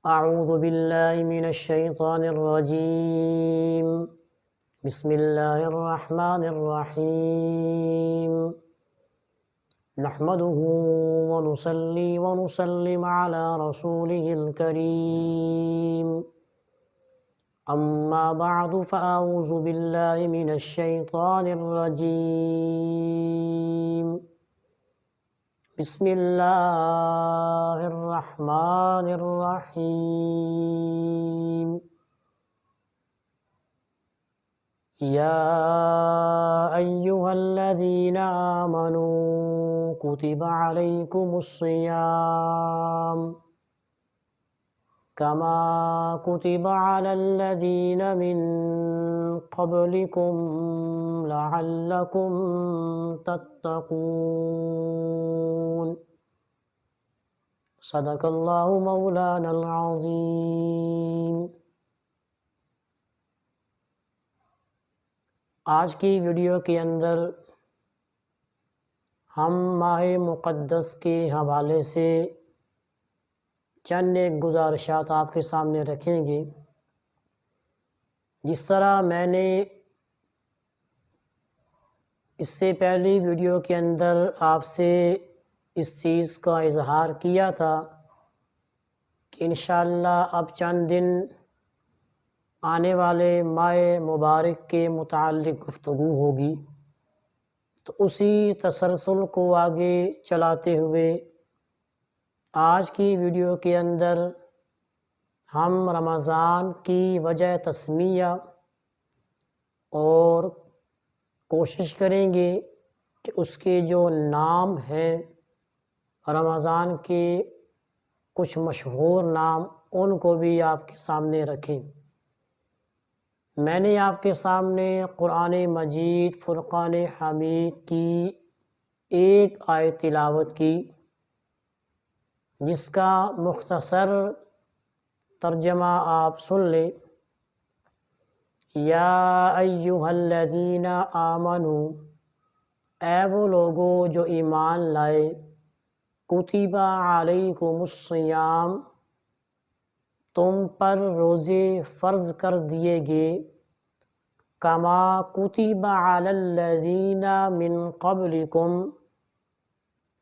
أعوذ بالله من الشيطان الرجيم. بسم الله الرحمن الرحيم. نحمده ونصلي ونسلم على رسوله الكريم. أما بعد فأعوذ بالله من الشيطان الرجيم. بسم الله الرحمن الرحيم. يا أيها الذين آمنوا كتب عليكم الصيام كما كتب على الذين من قبلكم لعلكم تتقون. صدق اللہ مولانا العظیم. آج کی ویڈیو کے اندر ہم ماہ مقدس کے حوالے سے چند ایک گزارشات آپ کے سامنے رکھیں گے. جس طرح میں نے اس سے پہلی ویڈیو کے اندر آپ سے اس چیز کا اظہار کیا تھا کہ انشاءاللہ اب چند دن آنے والے ماہ مبارک کے متعلق گفتگو ہوگی، تو اسی تسلسل کو آگے چلاتے ہوئے آج کی ویڈیو کے اندر ہم رمضان کی وجہ تسمیہ اور کوشش کریں گے کہ اس کے جو نام ہیں رمضان کے کچھ مشہور نام ان کو بھی آپ کے سامنے رکھیں. میں نے آپ کے سامنے قرآن مجید فرقان حمید کی ایک آیت تلاوت کی، جس کا مختصر ترجمہ آپ سن لیں. یا ایہا الذین آمنوا، اے وہ لوگو جو ایمان لائے، کتب علیکم الصیام، تم پر روزے فرض کر دیے گئے، کما کتب علی الذین من قبلکم،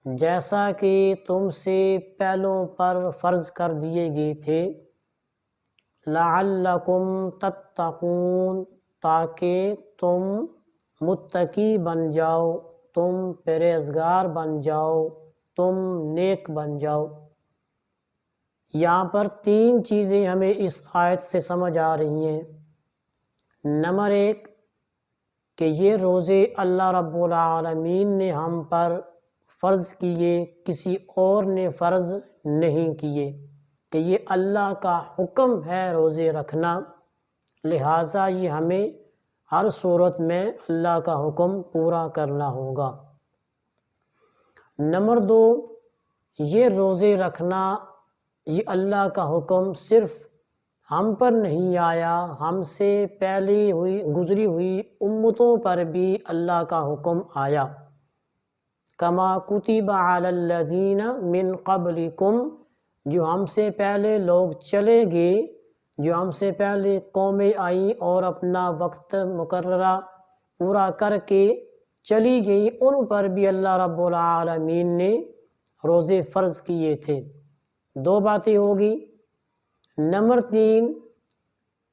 جیسا کہ تم سے پہلوں پر فرض کر دیے گئے تھے، لعلکم تتقون، تاکہ تم متقی بن جاؤ، تم پرہیزگار بن جاؤ، تم نیک بن جاؤ. یہاں پر تین چیزیں ہمیں اس آیت سے سمجھ آ رہی ہیں. نمبر ایک کہ یہ روزے اللہ رب العالمین نے ہم پر فرض کیے، کسی اور نے فرض نہیں کیے، کہ یہ اللہ کا حکم ہے روزے رکھنا، لہٰذا یہ ہمیں ہر صورت میں اللہ کا حکم پورا کرنا ہوگا. نمبر دو، یہ روزے رکھنا، یہ اللہ کا حکم صرف ہم پر نہیں آیا، ہم سے پہلی گزری ہوئی امتوں پر بھی اللہ کا حکم آیا. کما کتب علی الذین من قبلکم، جو ہم سے پہلے لوگ چلے گئے، جو ہم سے پہلے قومیں آئیں اور اپنا وقت مقررہ پورا کر کے چلی گئی، ان پر بھی اللہ رب العالمین نے روزے فرض کیے تھے. دو باتیں ہوگی. نمبر تین،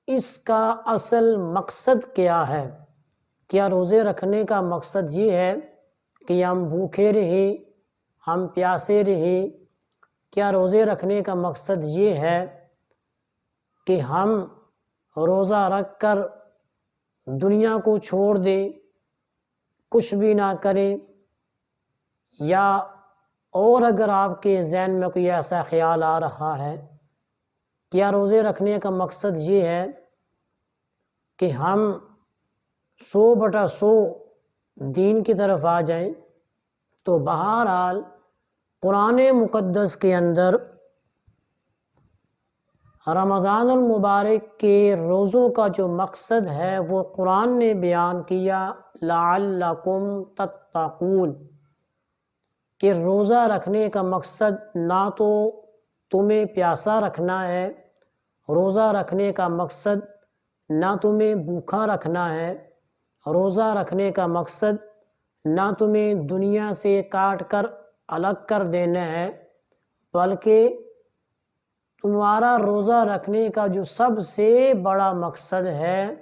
اس کا اصل مقصد کیا ہے؟ کیا روزے رکھنے کا مقصد یہ ہے کہ ہم بھوکے رہیں، ہم پیاسے رہیں؟ کیا روزے رکھنے کا مقصد یہ ہے کہ ہم روزہ رکھ کر دنیا کو چھوڑ دیں، کچھ بھی نہ کریں؟ یا اور اگر آپ کے ذہن میں کوئی ایسا خیال آ رہا ہے، کیا روزے رکھنے کا مقصد یہ ہے کہ ہم 100/100 دین کی طرف آ جائیں؟ تو بہرحال قرآن مقدس کے اندر رمضان المبارک کے روزوں کا جو مقصد ہے وہ قرآن نے بیان کیا، لعلکم تتقون، کہ روزہ رکھنے کا مقصد نہ تو تمہیں پیاسا رکھنا ہے، روزہ رکھنے کا مقصد نہ تمہیں بھوکا رکھنا ہے، روزہ رکھنے کا مقصد نہ تمہیں دنیا سے کاٹ کر الگ کر دینا ہے، بلکہ تمہارا روزہ رکھنے کا جو سب سے بڑا مقصد ہے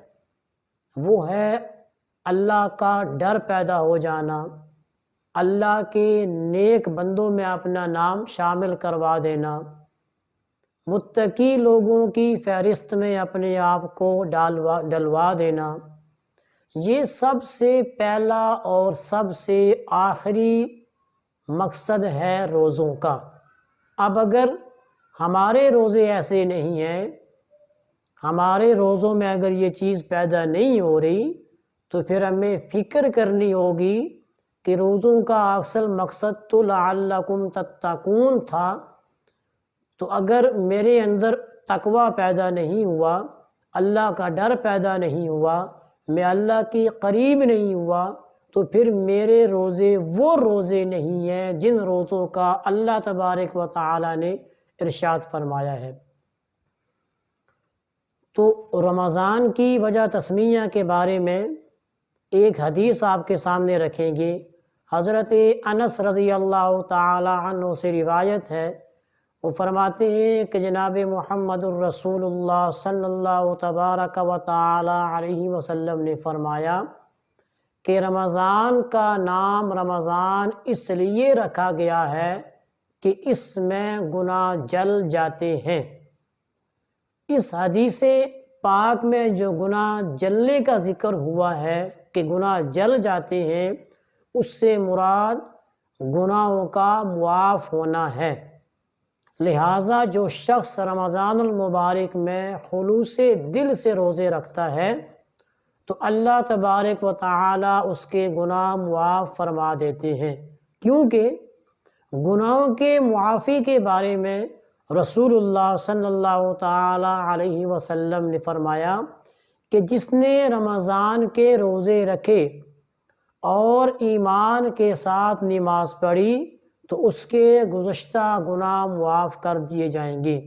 وہ ہے اللہ کا ڈر پیدا ہو جانا، اللہ کے نیک بندوں میں اپنا نام شامل کروا دینا، متقی لوگوں کی فہرست میں اپنے آپ کو ڈلوا دینا۔ یہ سب سے پہلا اور سب سے آخری مقصد ہے روزوں کا۔ اب اگر ہمارے روزے ایسے نہیں ہیں، ہمارے روزوں میں اگر یہ چیز پیدا نہیں ہو رہی، تو پھر ہمیں فکر کرنی ہوگی کہ روزوں کا اصل مقصد تو لعلکم تتقون تھا۔ تو اگر میرے اندر تقوی پیدا نہیں ہوا، اللہ کا ڈر پیدا نہیں ہوا، میں اللہ کی قریب نہیں ہوا، تو پھر میرے روزے وہ روزے نہیں ہیں جن روزوں کا اللہ تبارک و تعالی نے ارشاد فرمایا ہے۔ تو رمضان کی وجہ تسمیہ کے بارے میں ایک حدیث آپ کے سامنے رکھیں گے۔ حضرت انس رضی اللہ تعالی عنہ سے روایت ہے، وہ فرماتے ہیں کہ جناب محمد الرسول اللہ صلی اللہ تبارک و تعالی علیہ وسلم نے فرمایا کہ رمضان کا نام رمضان اس لیے رکھا گیا ہے کہ اس میں گناہ جل جاتے ہیں۔ اس حدیث پاک میں جو گناہ جلنے کا ذکر ہوا ہے کہ گناہ جل جاتے ہیں، اس سے مراد گناہوں کا معاف ہونا ہے۔ لہٰذا جو شخص رمضان المبارک میں خلوص دل سے روزے رکھتا ہے تو اللہ تبارک و تعالی اس کے گناہ معاف فرما دیتے ہیں، کیونکہ گناہوں کے معافی کے بارے میں رسول اللہ صلی اللہ تعالی علیہ وسلم نے فرمایا کہ جس نے رمضان کے روزے رکھے اور ایمان کے ساتھ نماز پڑھی تو اس کے گزشتہ گناہ معاف کر دیے جائیں گے۔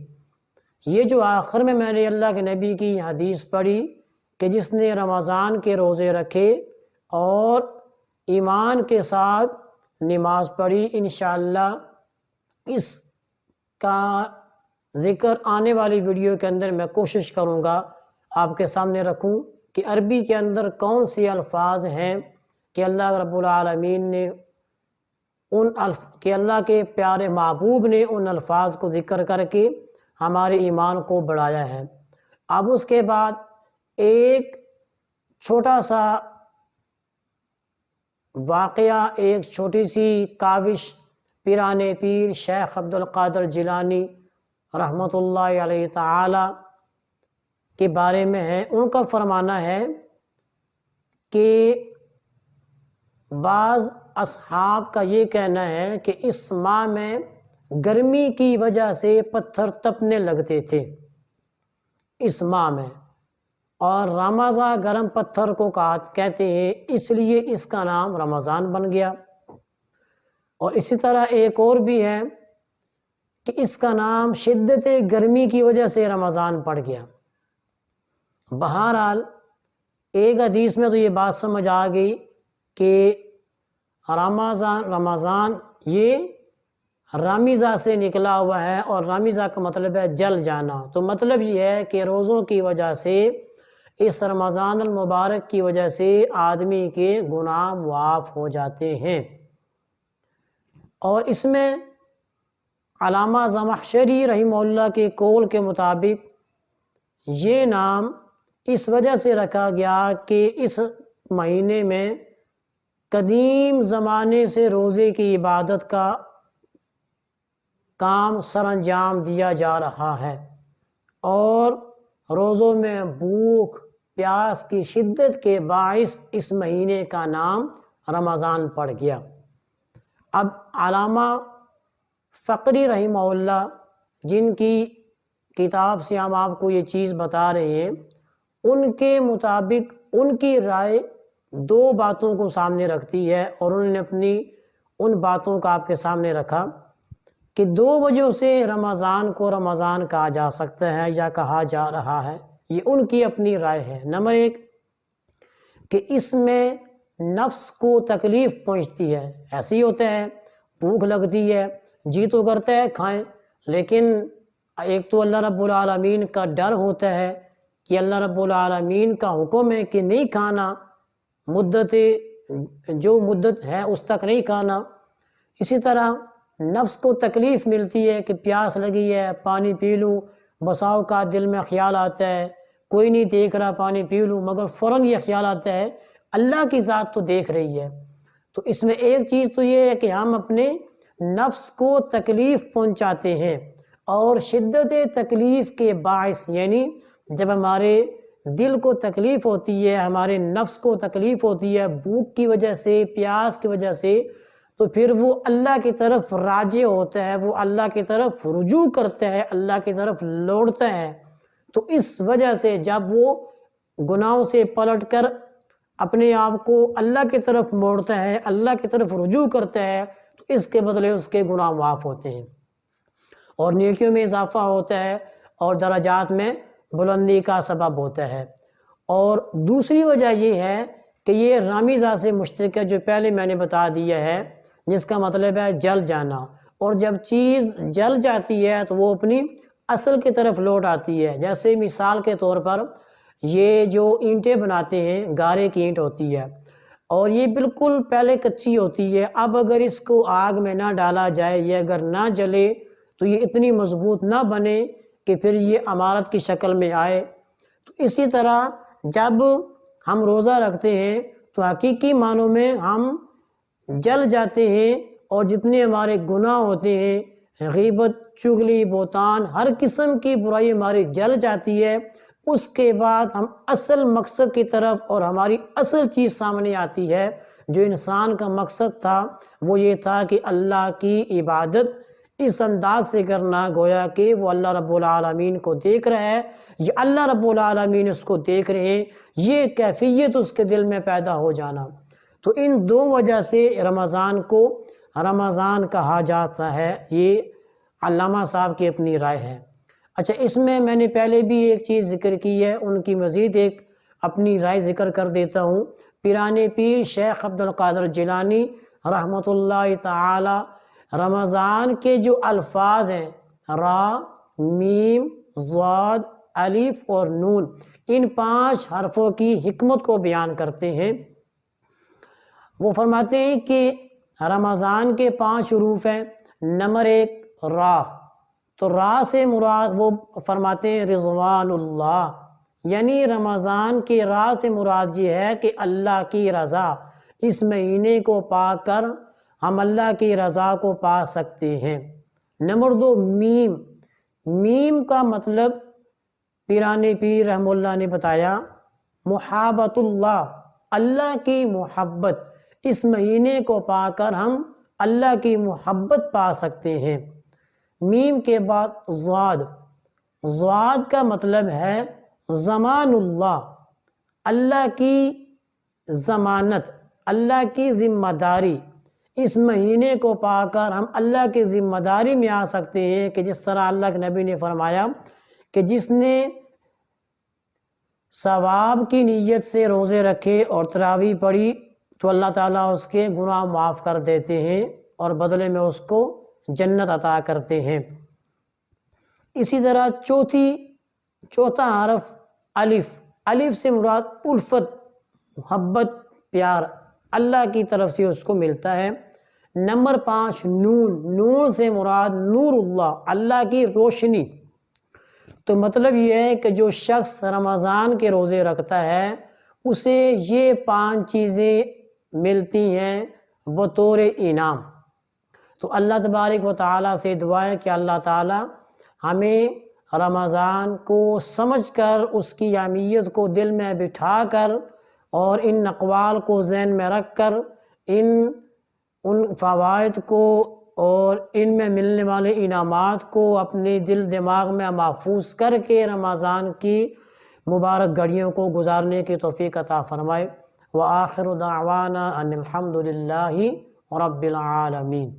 یہ جو آخر میں نے اللہ کے نبی کی حدیث پڑھی کہ جس نے رمضان کے روزے رکھے اور ایمان کے ساتھ نماز پڑھی، انشاءاللہ اس کا ذکر آنے والی ویڈیو کے اندر میں کوشش کروں گا آپ کے سامنے رکھوں کہ عربی کے اندر کون سی الفاظ ہیں کہ اللہ رب العالمین نے کہ اللہ کے پیارے محبوب نے ان الفاظ کو ذکر کر کے ہمارے ایمان کو بڑھایا ہے۔ اب اس کے بعد ایک چھوٹا سا واقعہ، ایک چھوٹی سی کاوش پیران پیر شیخ عبد القادر جیلانی رحمۃ اللہ علیہ تعالی کے بارے میں ہے۔ ان کا فرمانا ہے کہ بعض اصحاب کا یہ کہنا ہے کہ اس ماہ میں گرمی کی وجہ سے پتھر تپنے لگتے تھے اس ماہ میں، اور رمضان گرم پتھر کو کہتے ہیں، اس لیے اس کا نام رمضان بن گیا۔ اور اسی طرح ایک اور بھی ہے کہ اس کا نام شدت گرمی کی وجہ سے رمضان پڑ گیا۔ بہرحال ایک حدیث میں تو یہ بات سمجھ آ گئی کہ رمضان یہ رامضہ سے نکلا ہوا ہے، اور رامضہ کا مطلب ہے جل جانا۔ تو مطلب یہ ہے کہ روزوں کی وجہ سے، اس رمضان المبارک کی وجہ سے آدمی کے گناہ معاف ہو جاتے ہیں۔ اور اس میں علامہ زمخشری رحمہ اللہ کے قول کے مطابق یہ نام اس وجہ سے رکھا گیا کہ اس مہینے میں قدیم زمانے سے روزے کی عبادت کا کام سر انجام دیا جا رہا ہے، اور روزوں میں بھوک پیاس کی شدت کے باعث اس مہینے کا نام رمضان پڑ گیا۔ اب علامہ فقری رحمہ اللہ، جن کی کتاب سے ہم آپ کو یہ چیز بتا رہے ہیں، ان کے مطابق ان کی رائے دو باتوں کو سامنے رکھتی ہے، اور انہوں نے اپنی ان باتوں کا آپ کے سامنے رکھا کہ 2 وجہ سے رمضان کو رمضان کہا جا سکتا ہے یا کہا جا رہا ہے، یہ ان کی اپنی رائے ہے۔ نمبر 1 کہ اس میں نفس کو تکلیف پہنچتی ہے، ایسے ہی ہوتا ہے، بھوک لگتی ہے، جی تو کرتا ہے کھائیں، لیکن ایک تو اللہ رب العالمین کا ڈر ہوتا ہے کہ اللہ رب العالمین کا حکم ہے کہ نہیں کھانا، جو مدت ہے اس تک نہیں کھانا۔ اسی طرح نفس کو تکلیف ملتی ہے کہ پیاس لگی ہے، پانی پی لوں، بساؤ کا دل میں خیال آتا ہے، کوئی نہیں دیکھ رہا پانی پی لوں، مگر فوراً یہ خیال آتا ہے اللہ کی ذات تو دیکھ رہی ہے۔ تو اس میں ایک چیز تو یہ ہے کہ ہم اپنے نفس کو تکلیف پہنچاتے ہیں، اور شدت تکلیف کے باعث، یعنی جب ہمارے دل کو تکلیف ہوتی ہے، ہمارے نفس کو تکلیف ہوتی ہے بھوک کی وجہ سے، پیاس کی وجہ سے، تو پھر وہ اللہ کی طرف راجع ہوتا ہے، وہ اللہ کی طرف رجوع کرتا ہے، اللہ کی طرف لوٹتا ہے۔ تو اس وجہ سے جب وہ گناہوں سے پلٹ کر اپنے آپ کو اللہ کی طرف موڑتا ہے، اللہ کی طرف رجوع کرتا ہے، تو اس کے بدلے اس کے گناہ معاف ہوتے ہیں اور نیکیوں میں اضافہ ہوتا ہے اور درجات میں بلندی کا سبب ہوتا ہے۔ اور دوسری وجہ یہ ہے کہ یہ رامیزہ سے مشترک ہے، جو پہلے میں نے بتا دیا ہے، جس کا مطلب ہے جل جانا، اور جب چیز جل جاتی ہے تو وہ اپنی اصل کی طرف لوٹ آتی ہے۔ جیسے مثال کے طور پر یہ جو اینٹیں بناتے ہیں، گارے کی اینٹ ہوتی ہے، اور یہ بالکل پہلے کچی ہوتی ہے، اب اگر اس کو آگ میں نہ ڈالا جائے، یہ اگر نہ جلے تو یہ اتنی مضبوط نہ بنے کہ پھر یہ عمارت کی شکل میں آئے۔ تو اسی طرح جب ہم روزہ رکھتے ہیں تو حقیقی معنوں میں ہم جل جاتے ہیں، اور جتنے ہمارے گناہ ہوتے ہیں، غیبت، چغلی، بہتان، ہر قسم کی برائی ہماری جل جاتی ہے۔ اس کے بعد ہم اصل مقصد کی طرف، اور ہماری اصل چیز سامنے آتی ہے، جو انسان کا مقصد تھا وہ یہ تھا کہ اللہ کی عبادت اس انداز سے کرنا گویا کہ وہ اللہ رب العالمین کو دیکھ رہا ہے، یہ اللہ رب العالمین اس کو دیکھ رہے ہیں، یہ کیفیت اس کے دل میں پیدا ہو جانا۔ تو ان 2 وجہ سے رمضان کو رمضان کہا جاتا ہے، یہ علامہ صاحب کی اپنی رائے ہے۔ اچھا، اس میں نے پہلے بھی ایک چیز ذکر کی ہے، ان کی مزید ایک اپنی رائے ذکر کر دیتا ہوں۔ پیران پیر شیخ عبدالقادر جیلانی رحمۃ اللہ تعالی رمضان کے جو الفاظ ہیں، را، میم، ضاد، الف اور نون، ان 5 حرفوں کی حکمت کو بیان کرتے ہیں۔ وہ فرماتے ہیں کہ رمضان کے 5 حروف ہیں۔ نمبر 1 را، تو را سے مراد وہ فرماتے ہیں رضوان اللہ، یعنی رمضان کی را سے مراد یہ ہے کہ اللہ کی رضا، اس مہینے کو پا کر ہم اللہ کی رضا کو پا سکتے ہیں۔ نمبر 2 میم، میم کا مطلب پیران پیر رحم اللہ نے بتایا محابت اللہ، اللہ کی محبت، اس مہینے کو پا کر ہم اللہ کی محبت پا سکتے ہیں۔ میم کے بعد ضاد، ضاد کا مطلب ہے ضمان اللہ، اللہ کی ضمانت، اللہ کی ذمہ داری، اس مہینے کو پا کر ہم اللہ کی ذمہ داری میں آ سکتے ہیں کہ جس طرح اللہ کے نبی نے فرمایا کہ جس نے ثواب کی نیت سے روزے رکھے اور تراویح پڑھی تو اللہ تعالیٰ اس کے گناہ معاف کر دیتے ہیں اور بدلے میں اس کو جنت عطا کرتے ہیں۔ اسی طرح چوتھا حرف الف، الف سے مراد الفت، محبت، پیار، اللہ کی طرف سے اس کو ملتا ہے۔ نمبر 5 نون، نون سے مراد نور اللہ، اللہ کی روشنی۔ تو مطلب یہ ہے کہ جو شخص رمضان کے روزے رکھتا ہے اسے یہ 5 چیزیں ملتی ہیں بطور انعام۔ تو اللہ تبارک و تعالیٰ سے دعا ہے کہ اللہ تعالیٰ ہمیں رمضان کو سمجھ کر، اس کی اہمیت کو دل میں بٹھا کر اور ان اقوال کو ذہن میں رکھ کر ان فوائد کو اور ان میں ملنے والے انعامات کو اپنے دل دماغ میں محفوظ کر کے رمضان کی مبارک گھڑیوں کو گزارنے کی توفیق عطا فرمائے۔ وآخر دعوانا ان الحمد للہ رب العالمین۔